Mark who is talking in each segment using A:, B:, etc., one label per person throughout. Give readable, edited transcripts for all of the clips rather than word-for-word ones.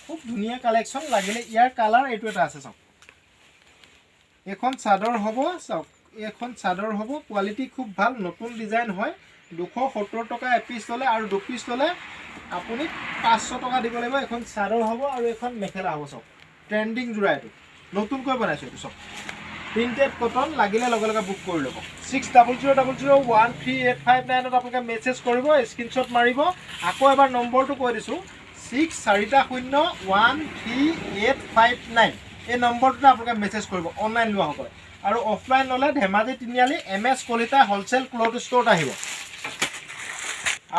A: খুব ধুনীয়া কালেকশ্যন লাগিলে ইয়াৰ কালাৰ এইটো এটা আছে চাওক এখন চাদৰ হ'ব চাওক এখন চাদৰ হ'ব কোৱালিটি খুব ভাল নতুন ডিজাইন হয় 270 টকা এপিস ললে আৰু 2 পিস ললে আপুনি 500 টকা দিব লাগিব এখন চাদৰ হ'ব আৰু এখন মেখেলা হ'ব চাওক ট্ৰেন্ডিং জোৰা এইটো নতুনকৈ বনাইছো এইটো চাওক প্ৰিন্টেড কটন লাগিলে লগে লগে বুক কৰি ল'ব 6000013859 ত আপোনালোকে মেছেজ কৰিব স্ক্ৰিনশ্বট মাৰিব আকৌ এবাৰ নম্বৰটো কৈ দিছো 64013859 এই নম্বৰটোতে আপোনালোকে মেছেজ কৰিব অনলাইন লোৱা হ'ব আৰু অফলাইন ললে ধেমাজি তিনিআলি MS কলিতা হোলসেল ক্লথ ষ্টৰত আহিব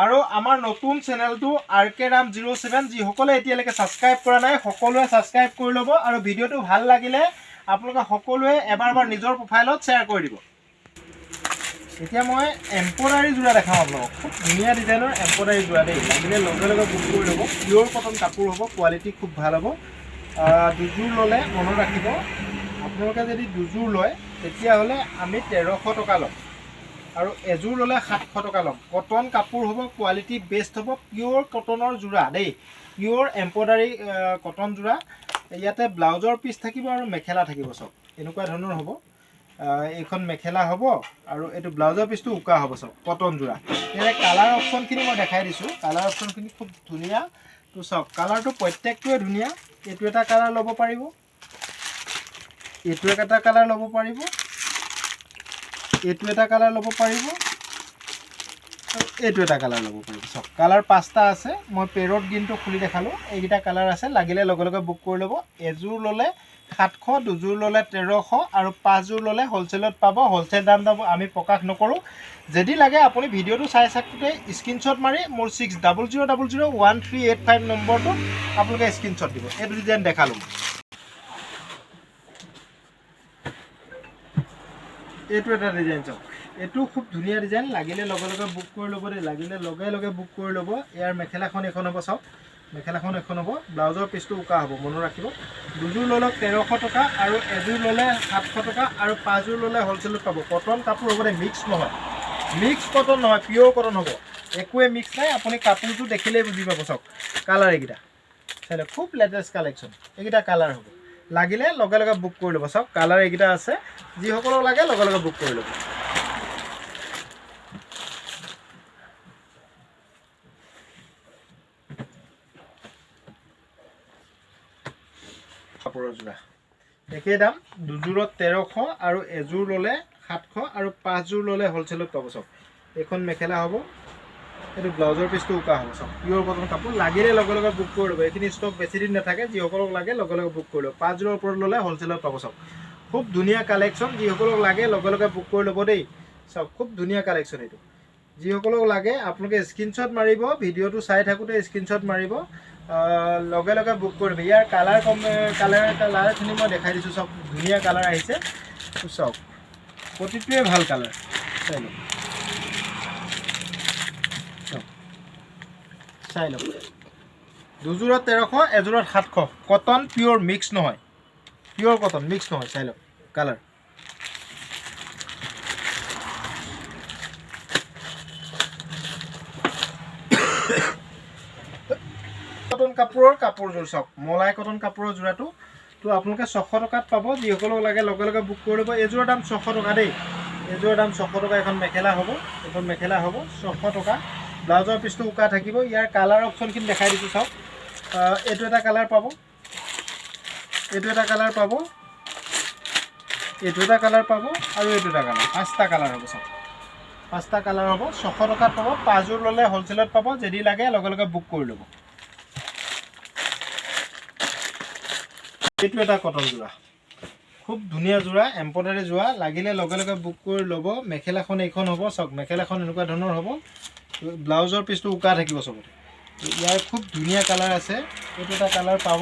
A: আৰু আমাৰ নতুন চেনেলটো RK Ram 07 যিসকলে এতিয়ালৈকে সাবস্ক্ৰাইব কৰা নাই সকলোৱে সাবস্ক্ৰাইব কৰি ল'ব আৰু ভিডিওটো ভাল লাগিলে আপোনালোকে সকলোৱে এবাৰ নিজৰ প্ৰফাইলত শ্বেয়াৰ কৰি দিব এতিয়া মই এমব্ৰইডাৰী জোৰা দেখাম আপোনালোকক খুব ধুনীয়া ডিজাইনৰ এমব্ৰইডাৰী জোৰা দেই লাগিলে লগে লগে বুক কৰি ল'ব পিয়ৰ কটন কাপোৰ হ'ব কোৱালিটি খুব ভাল হ'ব দুজোৰ ললে মনত ৰাখিব আপোনালোকে যদি দুজোৰ লয় তেতিয়াহ'লে আমি 1300 টকা ল'ম আৰু এজোৰ ললে 700 টকা ল'ম কটন কাপোৰ হ'ব কোৱালিটি বেষ্ট হ'ব পিয়ৰ কটনৰ জোৰা দেই পিয়ৰ এমব্ৰইডাৰী কটন জোৰা ইয়াতে ব্লাউজৰ পিস থাকিব আৰু মেখেলা থাকিব সব এনেকুৱা ধৰণৰ হ'ব এইখন মেখেলা হ'ব আৰু এটো ব্লাউজৰ পিসটো উকা হ'ব সব কটন জোৰা ইয়াৰে কালাৰ অপচনখিনি মই দেখাই দিছো কালাৰ অপচনখিনি খুব ধুনীয়া তো সব কালাৰটো প্ৰত্যেকটোৱে ধুনীয়া এটো এটা কালাৰ ল'ব পাৰিব এটো এটা কালাৰ ল'ব পাৰিব এটো এটা কালাৰ ল'ব পাৰিব এটো এটা কালাৰ ল'ব পাৰিব সব কালাৰ পাঁচটা আছে মই পেৰট গ্ৰীনটো খুলি দেখালো এইটা কালাৰ আছে লাগিলে লগে লগে বুক কৰি ল'ব এজোৰ ললে 700 দুজোৰ ললে 1300 আৰু পাঁচজোৰ ললে হোলসেলত পাব হোলসেল দাম আমি প্ৰকাশ নকৰো যদি লাগে আপুনি ভিডিওটো চাই থাকতে স্ক্ৰিনশ্বট মাৰি মোৰ 6000013859 নম্বৰটো আপোনালোকে স্ক্ৰিনশ্বট দিব এই ডিজাইন দেখালো এইটো এটা ডিজাইন চাওক এটো খুব ধুনীয়া ডিজাইন লাগিলে লগে লগে বুক কৰি ল'ব দেই লাগিলে লগে লগে বুক কৰি ল'ব ইয়াৰ মেখেলাখন এখন হ'ব চাওক মেখেলাখন এখন হ'ব ব্লাউজৰ পিসটো উকা হ'ব মনত ৰাখিব দুজোৰ ললে 1300 টকা আৰু এজোৰ ললে 700 টকা আৰু পাঁচজোৰ ললে হোলসেলত পাব কটন কাপোৰ হ'ব মিক্স নহয় মিক্স কটন নহয় পিয়ৰ কটন হ'ব একোৱে মিক্স নাই আপুনি কাপোৰটো দেখিলেই বুজি পাব চাওক কালাৰ এইগিটা চাইলে খুব লেটেষ্ট কালেকচন এইগিটা কালাৰ হ'ব লাগিলে লগে লগে বুক কৰি ল'ব চাওক কালাৰ এইগিটা আছে যি সকলক লাগে লগে লগে বুক কৰি ল'ব কাপোৰৰ জোৰা একে দাম দুজোৰত 1300 আৰু এজোৰ ললে 700 আৰু পাঁচজোৰ ললে হোলসেলত পাব চাওক এখন মেখেলা হ'ব এটো ব্লাউজৰ পিসটো উকা হ'ব চাওক পিয়ৰ কটন কাপোৰ লাগিলে লগে লগে বুক কৰি ল'ব এখিনি ষ্টক বেছি দিন নাথাকে যি সকলক লাগে লগে লগে বুক কৰি ল'ব পাঁচজোৰৰ ওপৰত ললে হোলসেলত পাব চাওক খুব ধুনীয়া কালেকচন যি সকলক লাগে লগে লগে বুক কৰি ল'ব দেই চাওক খুব ধুনীয়া কালেকচন এইটো যি সকলক লাগে আপোনালোকে স্ক্ৰিনশ্বট মাৰিব ভিডিওটো চাই থাকোতে স্ক্ৰিনশ্বট মাৰিব লগে লগে বুক কৰিব ইয়াৰ কালাৰখিনি মই দেখাই দিছো সব ধুনীয়া কালাৰ আহিছে সব প্ৰতিটোৱে ভাল কালাৰ চাই লওক দুজোৰত 1300 এজোৰত 700 কটন পিয়ৰ মিক্স নহয় পিয়ৰ কটন মিক্স নহয় চাই লওক কালাৰ কটন কাপোৰযোৰ চাওক মলাই কটন কাপোৰৰ জোৰাটো তো আপোনালোকে 600 টকাত পাব যি সকলক লাগে লগে লগে বুক কৰি ল'ব এজোৰৰ দাম 600 টকা দেই এজোৰৰ দাম 600 টকা এখন মেখেলা হ'ব 600 টকা ব্লাউজৰ পিসটো উকা থাকিব ইয়াৰ কালাৰ অপচনখিনি দেখাই দিছো চাওক এটো এটা কালাৰ পাব এটো এটা কালাৰ পাব এটো এটা কালাৰ পাব আৰু এটো এটা কালাৰ পাঁচটা কালাৰ হ'ব চাওক পাঁচটা কালাৰ হ'ব 600 টকাত পাব পাঁচজোৰ ললে হোলসেলত পাব যদি লাগে লগে লগে বুক কৰি ল'ব এইটো এটা কটন জোৰা খুব ধুনীয়া জোৰা এমব্ৰইডাৰী জোৰা লাগিলে লগে লগে বুক কৰি ল'ব মেখেলাখন এইখন হ'ব চাওক মেখেলাখন এনেকুৱা ধৰণৰ হ'ব ব্লাউজৰ পিসটো উকা থাকিব সবতে ইয়াৰ খুব ধুনীয়া কালাৰ আছে এইটো এটা কালাৰ পাব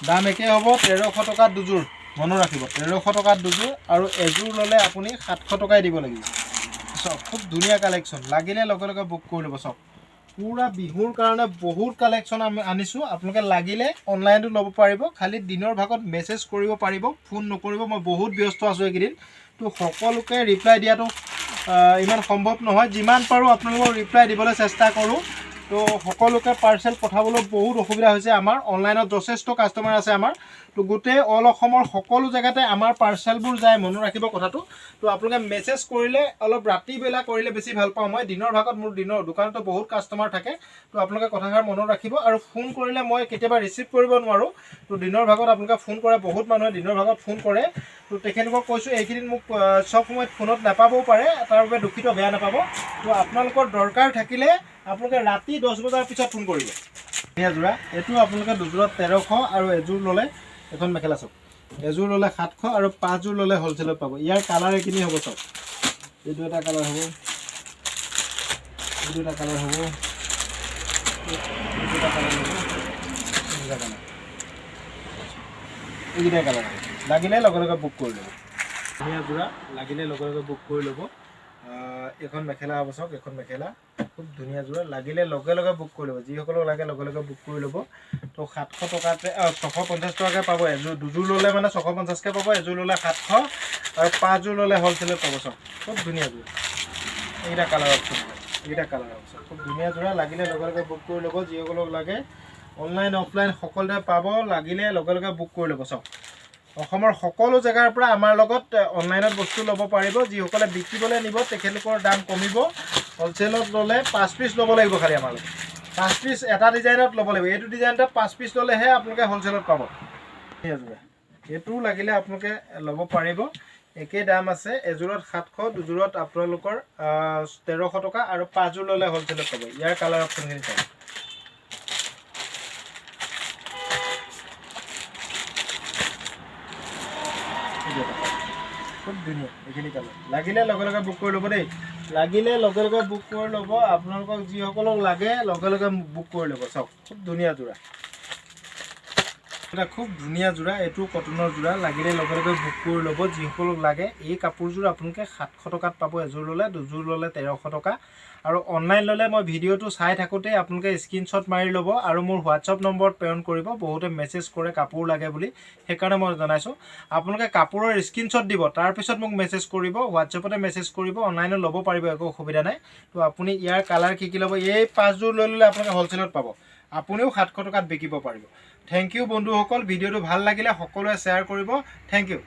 A: দাম একে হ'ব 1300 টকা দুজোৰ মনত ৰাখিব 1300 টকা দুজোৰ আৰু এজোৰ ললে আপুনি 700 টকাই দিব লাগিব সব খুব ধুনীয়া কালেকচন লাগিলে লগে লগে বুক কৰি ল'ব সব পুৰা বিহুৰ কাৰণে বহুত কালেকচন আমি আনিছো আপোনালোকে লাগিলে অনলাইনটো ল'ব পাৰিব খালি দিনৰ ভাগত মেছেজ কৰিব পাৰিব ফোন নকৰিব মই বহুত ব্যস্ত আছো এইকেদিন তো সকলোকে ৰিপ্লাই দিয়াটো ইমান সম্ভৱ নহয় যিমান পাৰো আপোনালোকক ৰিপ্লাই দিবলৈ চেষ্টা কৰো তো সকলোকে পাৰ্চেল পঠাবলৈ বহুত অসুবিধা হৈছে আমাৰ অনলাইনত যথেষ্ট কাষ্টমাৰ আছে আমাৰ তো গোটেই অল অসমৰ সকলো জেগাতে আমাৰ পাৰ্চেলবোৰ যায় মনত ৰাখিব কথাটো তো আপোনালোকে মেছেজ কৰিলে অলপ ৰাতিবেলা কৰিলে বেছি ভাল পাওঁ মই দিনৰ ভাগত মোৰ দিনৰ দোকানতো বহুত কাষ্টমাৰ থাকে তো আপোনালোকে কথাষাৰ মনত ৰাখিব আৰু ফোন কৰিলে মই কেতিয়াবা ৰিচিভ কৰিব নোৱাৰোঁ তো দিনৰ ভাগত আপোনালোকে ফোন কৰে বহুত মানুহে দিনৰ ভাগত ফোন কৰে তো তেখেতলোকক কৈছোঁ এইকেইদিন মোক সব সময়ত ফোনত নাপাবও পাৰে তাৰ বাবে দুখিত বেয়া নাপাব তো আপোনালোকৰ দৰকাৰ থাকিলে আপোনালোকে ৰাতি 10 বজাৰ পিছত ফোন কৰিব ধুনীয়া যোৰা এইটো আপোনালোকে দুযোৰত 1300 আৰু এযোৰ ল'লে এখন মেখেলা চাওক এযোৰ ল'লে 700 আৰু 5 যোৰ ল'লে হ'লচেলত পাব ইয়াৰ কালাৰ এইখিনি হ'ব চাওক এইটো এটা কালাৰ হ'ব এইটো এটা কালাৰ হ'ব এইটো এটা কালাৰ হ'ব এইকেইটা কালাৰ হ'ব লাগিলে লগে লগে বুক কৰি ল'ব ধুনীয়া যোৰা লাগিলে লগে লগে বুক কৰি ল'ব এখন মেখেলা হ'ব চাওক এখন মেখেলা খুব ধুনীয়া যোৰা লাগিলে লগে লগে বুক কৰি ল'ব যিসকলক লাগে লগে লগে বুক কৰি ল'ব তো 700 টকাতে 650 টকাকৈ পাব এযোৰ দুযোৰ ল'লে মানে 650কৈ পাব এযোৰ ল'লে 700 আৰু 5 যোৰ ল'লে হ'লচেলত পাব চাওক খুব ধুনীয়া যোৰা এইকেইটা কালাৰ অপশ্যন এইকেইটা কালাৰ অপশ্যন খুব ধুনীয়া যোৰা লাগিলে লগে লগে বুক কৰি ল'ব যিসকলক লাগে অনলাইন অফলাইন সকলোতে পাব লাগিলে লগে লগে বুক কৰি ল'ব চাওক অসমৰ সকলো জেগাৰ পৰা আমাৰ লগত অনলাইনত বস্তু ল'ব পাৰিব যিসকলে বিকিবলৈ নিব তেখেতলোকৰ দাম কমিব হ'লচেলত ল'লে 5 পিচ ল'ব লাগিব খালি আমাৰ লগত 5 পিচ এটা ডিজাইনত ল'ব লাগিব এইটো ডিজাইনতে 5 পিচ ল'লেহে আপোনালোকে হ'লচেলত পাব এইটোও লাগিলে আপোনালোকে ল'ব পাৰিব একেই দাম আছে এযোৰত 700 দুযোৰত আপোনালোকৰ 1300 টকা আৰু 5 যোৰ ল'লে হ'লচেলত পাব ইয়াৰ কালাৰ অপশ্যনখিনি চাওক খুব ধুনীয়া এইখিনি কালাৰ লাগিলে লগে লগে বুক কৰি ল'ব দেই লাগিলে লগে লগে বুক কৰি ল'ব আপোনালোকক যিসকলক লাগে লগে লগে বুক কৰি ল'ব চাওক খুব ধুনীয়া যোৰা এটা খুব ধুনীয়া যোৰা এইটো কটনৰ যোৰা লাগিলে লগে লগে বুক কৰি ল'ব যিসকলক লাগে এই কাপোৰযোৰ আপোনালোকে 700 টকাত পাব এযোৰ ল'লে দুযোৰ ল'লে 1300 টকা আৰু অনলাইন ল'লে মই ভিডিঅ'টো চাই থাকোঁতে আপোনালোকে স্ক্ৰীনশ্বট মাৰি ল'ব আৰু মোৰ হোৱাটছআপ নম্বৰত প্ৰেৰণ কৰিব বহুতে মেছেজ কৰে কাপোৰ লাগে বুলি সেইকাৰণে মই জনাইছোঁ আপোনালোকে কাপোৰৰ স্ক্ৰীনশ্বট দিব তাৰপিছত মোক মেছেজ কৰিব হোৱাটছআপতে মেছেজ কৰিব অনলাইনত ল'ব পাৰিব একো অসুবিধা নাই তো আপুনি ইয়াৰ কালাৰ কি ল'ব এই 5 যোৰ লৈ ল'লে আপোনালোকে হ'লচেলত পাব আপুনিও 700 টকাত বিকিব পাৰিব থেংক ইউ বন্ধুসকল ভিডিঅ'টো ভাল লাগিলে সকলোৱে শ্বেয়াৰ কৰিব থেংক ইউ